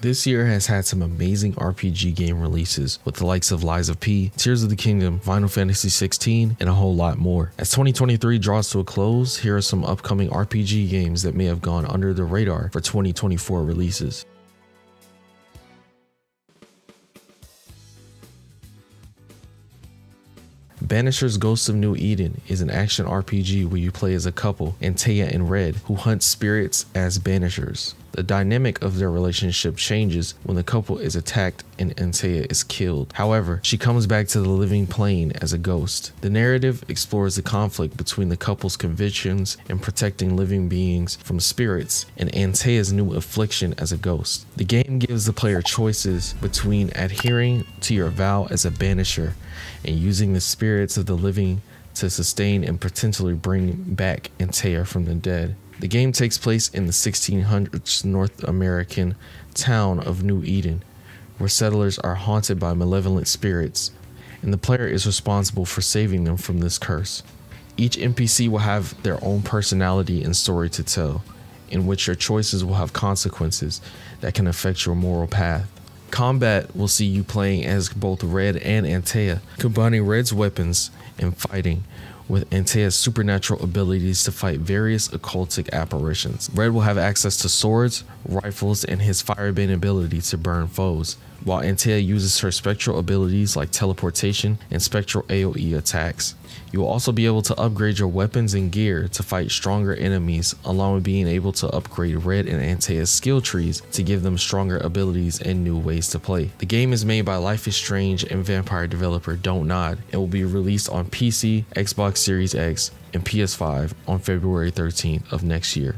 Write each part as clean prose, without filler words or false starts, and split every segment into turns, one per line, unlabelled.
This year has had some amazing RPG game releases with the likes of Lies of P, Tears of the Kingdom, Final Fantasy 16, and a whole lot more. As 2023 draws to a close, here are some upcoming RPG games that may have gone under the radar for 2024 releases. Banishers Ghosts of New Eden is an action RPG where you play as a couple, Antea and Red, who hunt spirits as banishers. The dynamic of their relationship changes when the couple is attacked and Antea is killed. However, she comes back to the living plane as a ghost. The narrative explores the conflict between the couple's convictions in protecting living beings from spirits and Antea's new affliction as a ghost. The game gives the player choices between adhering to your vow as a banisher and using the spirits of the living to sustain and potentially bring back Antea from the dead. The game takes place in the 1600s North American town of New Eden, where settlers are haunted by malevolent spirits, and the player is responsible for saving them from this curse. Each NPC will have their own personality and story to tell, in which your choices will have consequences that can affect your moral path. Combat will see you playing as both Red and Antea, combining Red's weapons and fighting with Antea's supernatural abilities to fight various occultic apparitions. Red will have access to swords, rifles, and his firebend ability to burn foes, while Antea uses her spectral abilities like teleportation and spectral AoE attacks. You will also be able to upgrade your weapons and gear to fight stronger enemies, along with being able to upgrade Red and Antea's skill trees to give them stronger abilities and new ways to play. The game is made by Life is Strange and vampire developer Don't Nod and will be released on PC, Xbox Series X, and PS5 on February 13th of next year.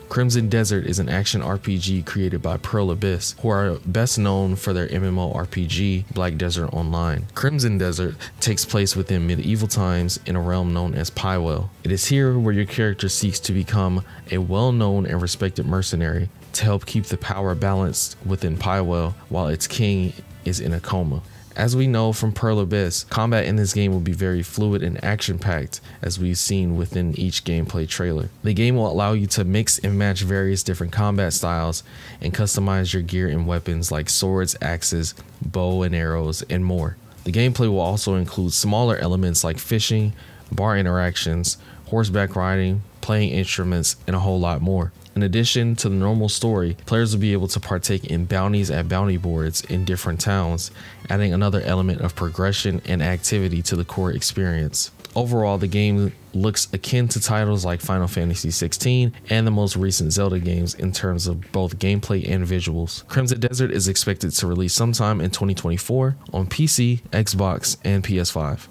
Crimson Desert is an action RPG created by Pearl Abyss, who are best known for their MMORPG Black Desert Online. Crimson Desert takes place within medieval times in a realm known as Pywell. It is here where your character seeks to become a well-known and respected mercenary to help keep the power balanced within Pywell while its king is in a coma. As we know from Pearl Abyss, combat in this game will be very fluid and action-packed, as we've seen within each gameplay trailer. The game will allow you to mix and match various different combat styles and customize your gear and weapons like swords, axes, bow and arrows, and more. The gameplay will also include smaller elements like fishing, bar interactions, horseback riding, playing instruments, and a whole lot more. In addition to the normal story, players will be able to partake in bounties at bounty boards in different towns, adding another element of progression and activity to the core experience. Overall, the game looks akin to titles like Final Fantasy 16 and the most recent Zelda games in terms of both gameplay and visuals. Crimson Desert is expected to release sometime in 2024 on PC, Xbox, and PS5.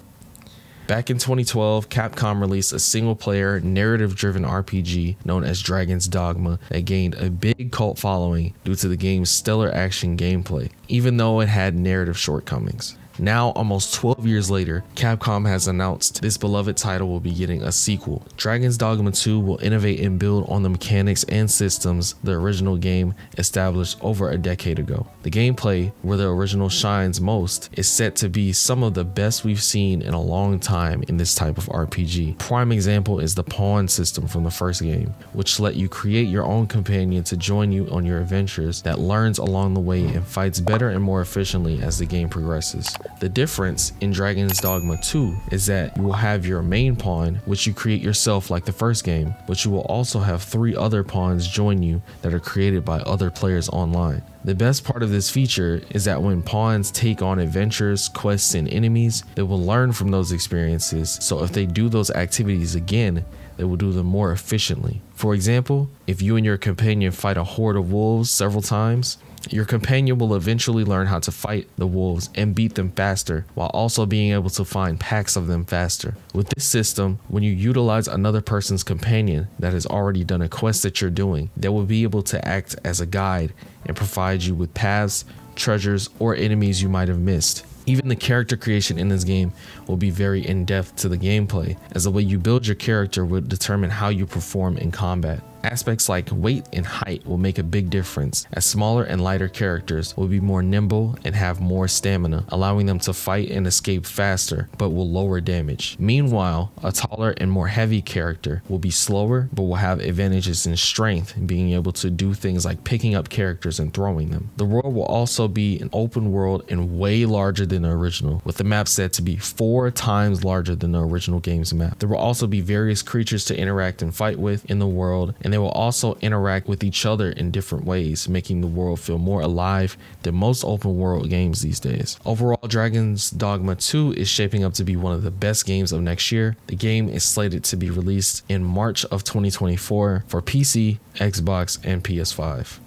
Back in 2012, Capcom released a single-player, narrative-driven RPG known as Dragon's Dogma that gained a big cult following due to the game's stellar action gameplay, even though it had narrative shortcomings. Now, almost 12 years later, Capcom has announced this beloved title will be getting a sequel. Dragon's Dogma II will innovate and build on the mechanics and systems the original game established over a decade ago. The gameplay, where the original shines most, is set to be some of the best we've seen in a long time in this type of RPG. Prime example is the pawn system from the first game, which let you create your own companion to join you on your adventures that learns along the way and fights better and more efficiently as the game progresses. The difference in Dragon's Dogma 2 is that you will have your main pawn, which you create yourself like the first game, but you will also have 3 other pawns join you that are created by other players online. The best part of this feature is that when pawns take on adventures, quests, and enemies, they will learn from those experiences, so if they do those activities again, they will do them more efficiently. For example, if you and your companion fight a horde of wolves several times, your companion will eventually learn how to fight the wolves and beat them faster, while also being able to find packs of them faster. With this system, when you utilize another person's companion that has already done a quest that you're doing, they will be able to act as a guide and provide you with paths, treasures, or enemies you might have missed. Even the character creation in this game will be very in-depth to the gameplay, as the way you build your character will determine how you perform in combat. Aspects like weight and height will make a big difference, as smaller and lighter characters will be more nimble and have more stamina, allowing them to fight and escape faster, but will lower damage. Meanwhile, a taller and more heavy character will be slower, but will have advantages in strength, being able to do things like picking up characters and throwing them. The world will also be an open world and way larger than the original, with the map said to be 4 times larger than the original game's map. There will also be various creatures to interact and fight with in the world, and they will also interact with each other in different ways, making the world feel more alive than most open world games these days. Overall, Dragon's Dogma 2 is shaping up to be one of the best games of next year. The game is slated to be released in March of 2024 for PC, Xbox, and PS5.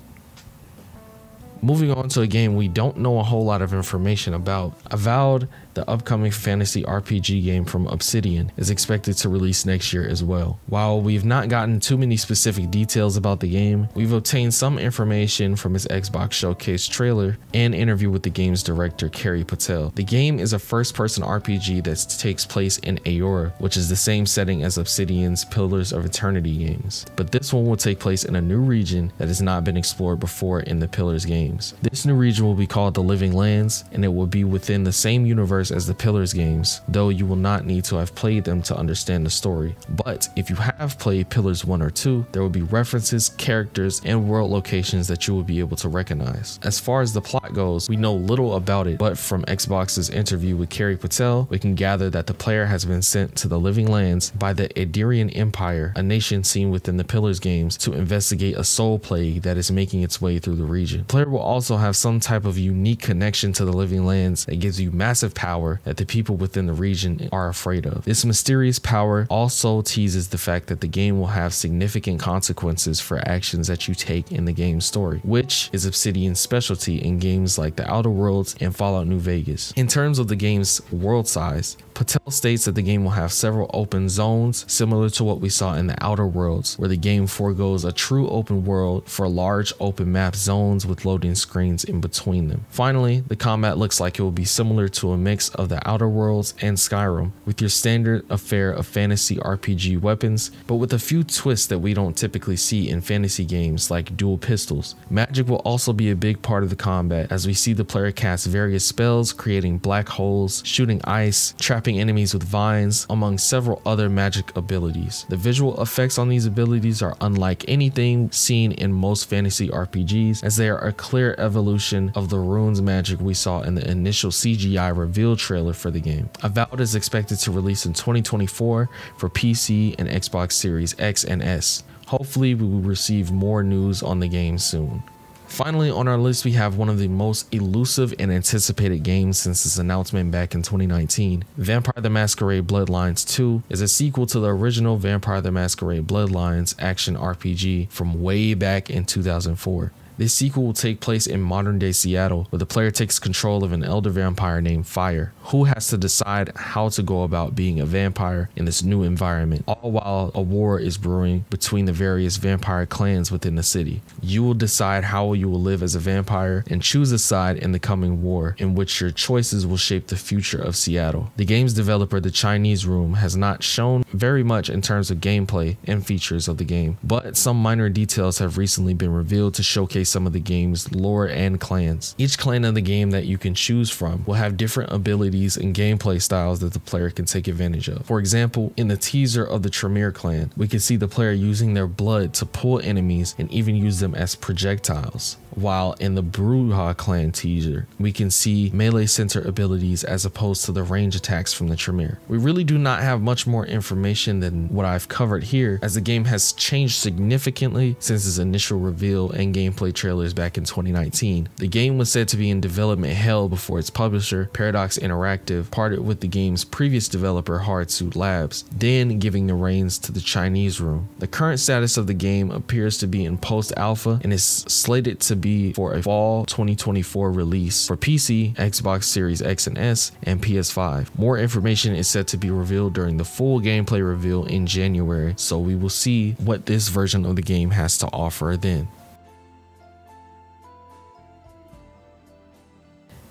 Moving on to a game we don't know a whole lot of information about, Avowed, the upcoming fantasy RPG game from Obsidian, is expected to release next year as well. While we've not gotten too many specific details about the game, we've obtained some information from its Xbox Showcase trailer and interview with the game's director, Carrie Patel. The game is a first-person RPG that takes place in Aora, which is the same setting as Obsidian's Pillars of Eternity games, but this one will take place in a new region that has not been explored before in the Pillars games. This new region will be called the Living Lands, and it will be within the same universe as the Pillars games, though you will not need to have played them to understand the story. But if you have played Pillars 1 or 2, there will be references, characters, and world locations that you will be able to recognize. As far as the plot goes, we know little about it, but from Xbox's interview with Carrie Patel, we can gather that the player has been sent to the Living Lands by the Adirian Empire, a nation seen within the Pillars games, to investigate a soul plague that is making its way through the region. The player will also have some type of unique connection to the Living Lands that gives you massive power that the people within the region are afraid of. This mysterious power also teases the fact that the game will have significant consequences for actions that you take in the game's story, which is Obsidian's specialty in games like The Outer Worlds and Fallout New Vegas. In terms of the game's world size, Patel states that the game will have several open zones similar to what we saw in The Outer Worlds, where the game forgoes a true open world for large open map zones with loading screens in between them. Finally, the combat looks like it will be similar to a mix of The Outer Worlds and Skyrim, with your standard affair of fantasy RPG weapons, but with a few twists that we don't typically see in fantasy games like dual pistols. Magic will also be a big part of the combat, as we see the player cast various spells, creating black holes, shooting ice, trapping enemies with vines, among several other magic abilities. The visual effects on these abilities are unlike anything seen in most fantasy RPGs, as they are a clear evolution of the runes magic we saw in the initial CGI reveal trailer for the game. Avowed is expected to release in 2024 for PC and Xbox Series X and S. Hopefully we will receive more news on the game soon. Finally, on our list, we have one of the most elusive and anticipated games since its announcement back in 2019. Vampire the Masquerade Bloodlines 2 is a sequel to the original Vampire the Masquerade Bloodlines action RPG from way back in 2004. This sequel will take place in modern day Seattle, where the player takes control of an elder vampire named Fire, who has to decide how to go about being a vampire in this new environment, all while a war is brewing between the various vampire clans within the city. You will decide how you will live as a vampire and choose a side in the coming war, in which your choices will shape the future of Seattle. The game's developer, The Chinese Room, has not shown very much in terms of gameplay and features of the game, but some minor details have recently been revealed to showcase some of the game's lore and clans. Each clan of the game that you can choose from will have different abilities and gameplay styles that the player can take advantage of. For example, in the teaser of the Tremere clan, we can see the player using their blood to pull enemies and even use them as projectiles. While in the Bruja clan teaser, we can see melee center abilities as opposed to the range attacks from the Tremere. We really do not have much more information than what I've covered here, as the game has changed significantly since its initial reveal and gameplay trailers back in 2019. The game was said to be in development hell before its publisher, Paradox Interactive, parted with the game's previous developer, Hardsuit Labs, then giving the reins to the Chinese Room. The current status of the game appears to be in post-alpha and is slated to be for a fall 2024 release for PC, Xbox Series X and S, and PS5. More information is set to be revealed during the full gameplay reveal in January, so we will see what this version of the game has to offer then.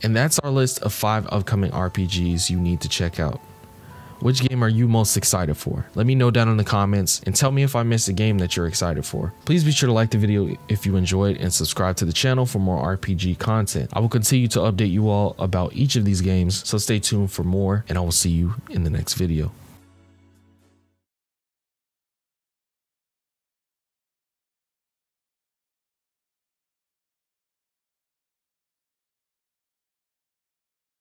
And that's our list of 5 upcoming RPGs you need to check out. Which game are you most excited for? Let me know down in the comments and tell me if I missed a game that you're excited for. Please be sure to like the video if you enjoyed and subscribe to the channel for more RPG content. I will continue to update you all about each of these games, so stay tuned for more and I will see you in the next video.